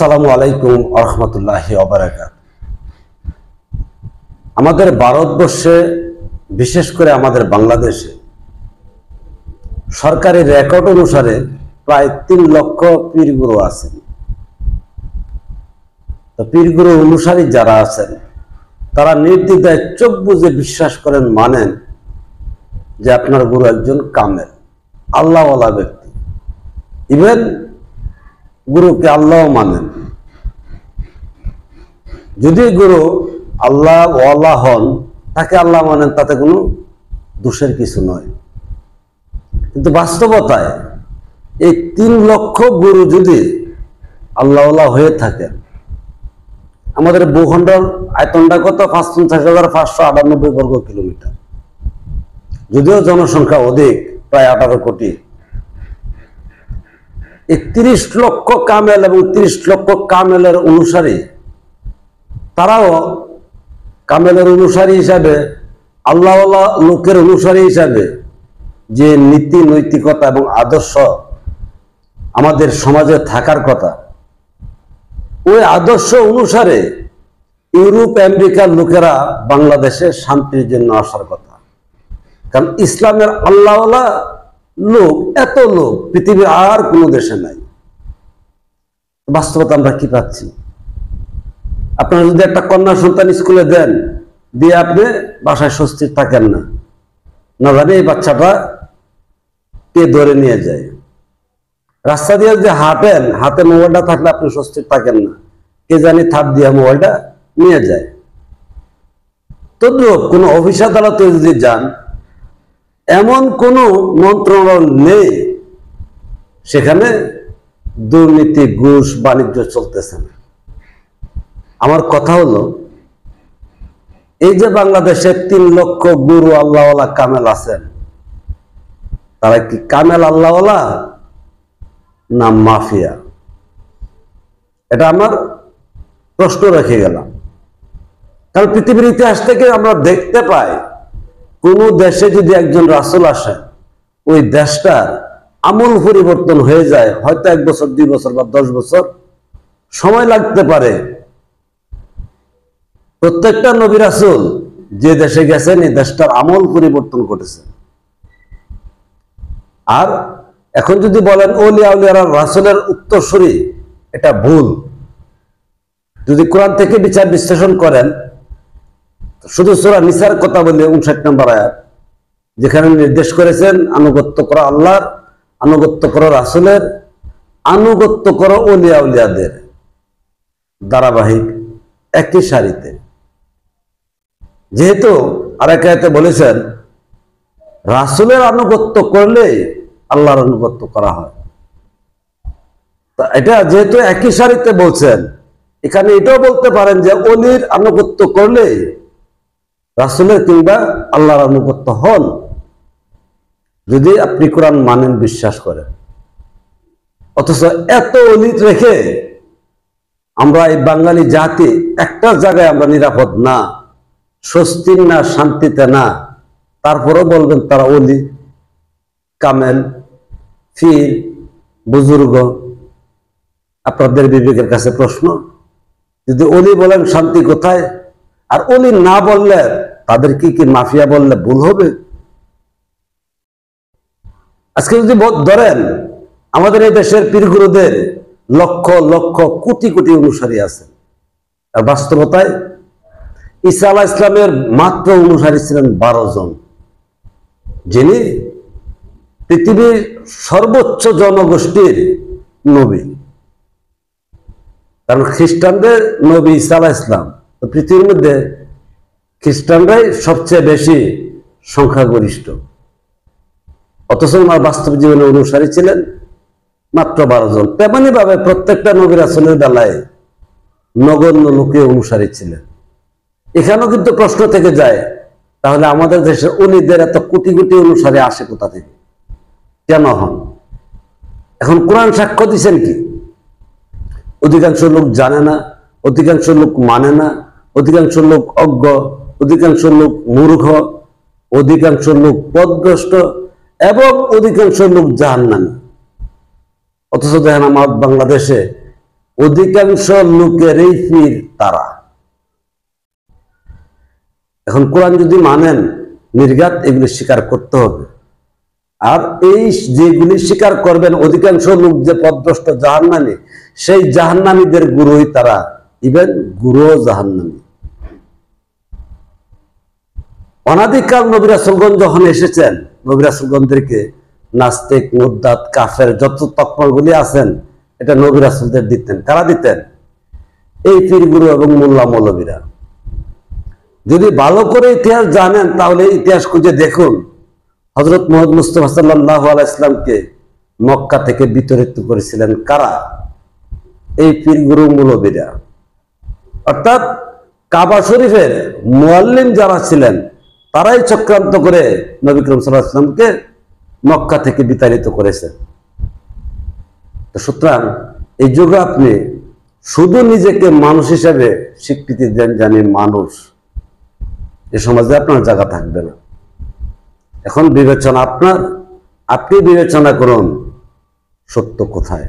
আসসালামু আলাইকুম আরহামতুল্লাহি ওয়া বারাকাতুহু। আমাদের ভারতবর্ষে, বিশেষ করে আমাদের বাংলাদেশে সরকারি রেকর্ড অনুসারে প্রায় 3 লক্ষ পীরগুরু আছেন। তো পীরগুরু অনুসারী যারা আছেন তারা নির্দ্বিধায় চোখ বুজে বিশ্বাস করেন, মানেন যে আপনার গুরু একজন কামেল আল্লাহওয়ালা ব্যক্তি। ইভেন গুরুকে আল্লাহ মানেন। যদি গুরু আল্লাহ ওয়ালা হন, তাকে আল্লাহ মানেন, তাতে কোনো দোষের কিছু নয়। কিন্তু বাস্তবতায় এই 3 লক্ষ গুরু যদি আল্লাহওয়ালা হয়ে থাকেন, আমাদের ভূখণ্ডের আয়তনটা কত? ৫৫,৫৯৮ বর্গ কিলোমিটার। যদিও জনসংখ্যা অধিক, প্রায় 18 কোটি। এই 30 লক্ষ কামেল এবং 30 লক্ষ কামেলের অনুসারী, তারাও কামেলের অনুসারী হিসাবে, আল্লাহওয়ালা লোকের অনুসারী হিসাবে যে নীতি নৈতিকতা এবং আদর্শ আমাদের সমাজে থাকার কথা, ওই আদর্শ অনুসারে ইউরোপ আমেরিকার লোকেরা বাংলাদেশে শান্তির জন্য আসার কথা। কারণ ইসলামের আল্লাহওয়ালা লোক, এত লোক পৃথিবীর আর কোনো দেশে নাই। বাস্তবতা আমরা কি পাচ্ছি? আপনারা যদি একটা কন্যা সন্তান স্কুলে দেন, দিয়ে আপনি বাসায় স্বস্তির থাকেন না, না জানি এই বাচ্চাটা কে ধরে নিয়ে যায়। রাস্তা দিয়ে যে হাঁটেন, হাতে মোবাইলটা থাকলে আপনি স্বস্তির থাকেন না, কে জানি থাপ দিয়ে মোবাইলটা নিয়ে যায়। তদ্রুপ কোনো অফিস আদালতে যদি যান, এমন কোনো মন্ত্রণালয় নেই সেখানে দুর্নীতি, ঘুষ, বাণিজ্য চলতেছে না। আমার কথা হলো, এই যে বাংলাদেশে 3 লক্ষ গুরু আল্লাহওয়ালা কামেল আছেন, তারা কি কামেল আল্লাহওয়ালা না মাফিয়া? এটা আমার প্রশ্ন রেখে গেলাম। কারণ পৃথিবীর ইতিহাস থেকে আমরা দেখতে পাই, কোন দেশে যদি একজন রাসূল আসেন, ওই দেশটার আমূল পরিবর্তন হয়ে যায়। হয়তো 1 বছর, 2 বছর বা 10 বছর সময় লাগতে পারে। প্রত্যেকটা নবী রাসূল যে দেশে গেছেন, এই দেশটার আমূল পরিবর্তন ঘটেছে। আর এখন যদি বলেন ওলিয়া উলিয়ারা রাসূলের উত্তরসূরি, এটা ভুল। যদি কোরআন থেকে বিচার বিশ্লেষণ করেন, শুধু সূরা নিসার কথা বলে 59 নম্বর আয়াত, যেখানে নির্দেশ করেছেন আনুগত্য করো আল্লাহর, আনুগত্য করো রাসূলের, আনুগত্য করো ওলিয়া উলিয়াদের, ধারাবাহিক একই সারিতে। যেহেতু আরেক আয়াতে বলেছেন রাসূলের আনুগত্য করলে আল্লাহর আনুগত্য করা হয়, তা এটা যেহেতু একই সারিতে বলছেন, এখানে এটাও বলতে পারেন যে ওলির আনুগত্য করলে রাসূলের কিংবা আল্লাহর আনুগত্য হন, যদি আপনি কোরআন মানেন, বিশ্বাস করেন। অথচ এত অলিত রেখে আমরা এই বাঙালি জাতি একটা জায়গায় আমরা নিরাপদ না, স্বস্তির না, শান্তিতে না। তারপরেও বলবেন তারা অলি, কামেল, ফির, বুজুর্গ। আপনাদের বিবেকের কাছে প্রশ্ন, যদি অলি বলেন শান্তি কোথায়? আর অলি না বললে তাদের কি মাফিয়া বললে ভুল হবে? আজকে যদি ধরেন আমাদের এই দেশের পীরগুরুদের লক্ষ লক্ষ কোটি কোটি অনুসারী আছে, আর বাস্তবতায় ঈসা আলাইহিস সালামের মাত্র অনুসারী ছিলেন 12 জন, যিনি পৃথিবীর সর্বোচ্চ জনগোষ্ঠীর নবী। কারণ খ্রিস্টানদের নবী ঈসা আলাইহিস সালাম, তো পৃথিবীর মধ্যে খ্রিস্টানরাই সবচেয়ে বেশি সংখ্যাগরিষ্ঠ। অথচ ওনার বাস্তব জীবনে অনুসারী ছিলেন মাত্র 12 জন। তেমনি ভাবে প্রত্যেকটা নবী রাসূলের বেলায় নগণ্য লোকে অনুসারী ছিলেন। এখানেও কিন্তু প্রশ্ন থেকে যায়, তাহলে আমাদের দেশের অলিদের এত কোটি কোটি অনুসারী আসে কোথা থেকে, কেন হন? এখন কোরআন সাক্ষ্য দিচ্ছেন কি? অধিকাংশ লোক জানে না, অধিকাংশ লোক মানে না, অধিকাংশ লোক অজ্ঞ, অধিকাংশ লোক মূর্খ, অধিকাংশ লোক পথভ্রষ্ট এবং অধিকাংশ লোক জাহান্নামী। অথচ দেখেন আমার বাংলাদেশে অধিকাংশ লোকেরই পীর তারা। এখন কোরআন যদি মানেন, নির্ঘাত এগুলি স্বীকার করতে হবে। আর এই যেগুলি স্বীকার করবেন, অধিকাংশ লোক যে পথভ্রষ্ট জাহান্নামী, সেই জাহান্নামীদের গুরুই তারা, ইভেন গুরুও জাহান্নামী। অনাদিকাল নবী রাসূলগণ যখন এসেছেন, নবী রাসূলগণদেরকে নাস্তিক, মুরতাদ, কাফের যত তকমাগুলি আছেন, এটা নবী রাসূলদের দিতেন। কারা দিতেন? এই পীর গুরু এবং মোল্লা মৌলবীরা। যদি ভালো করে ইতিহাস জানেন, তাহলে ইতিহাস খুঁজে দেখুন, হযরত মুহাম্মদ মুস্তাফা সাল্লাল্লাহু আলাইহি সাল্লামকে মক্কা থেকে বিতাড়িত করেছিলেন কারা? এই পীর গুরু মৌলবীরা। অর্থাৎ কাবা শরীফের মুয়াল্লিম যারা ছিলেন, তারাই চক্রান্ত করে নবী করিম সাল্লাল্লাহু আলাইহি সাল্লামকে মক্কা থেকে বিতাড়িত করেছেন। সুতরাং এই যুগে আপনি শুধু নিজেকে মানুষ হিসেবে স্বীকৃতি দেন, জানি মানুষ, এ সমাজে আপনার জায়গা থাকবে না। এখন বিবেচনা আপনার, আপনি বিবেচনা করুন সত্য কোথায়।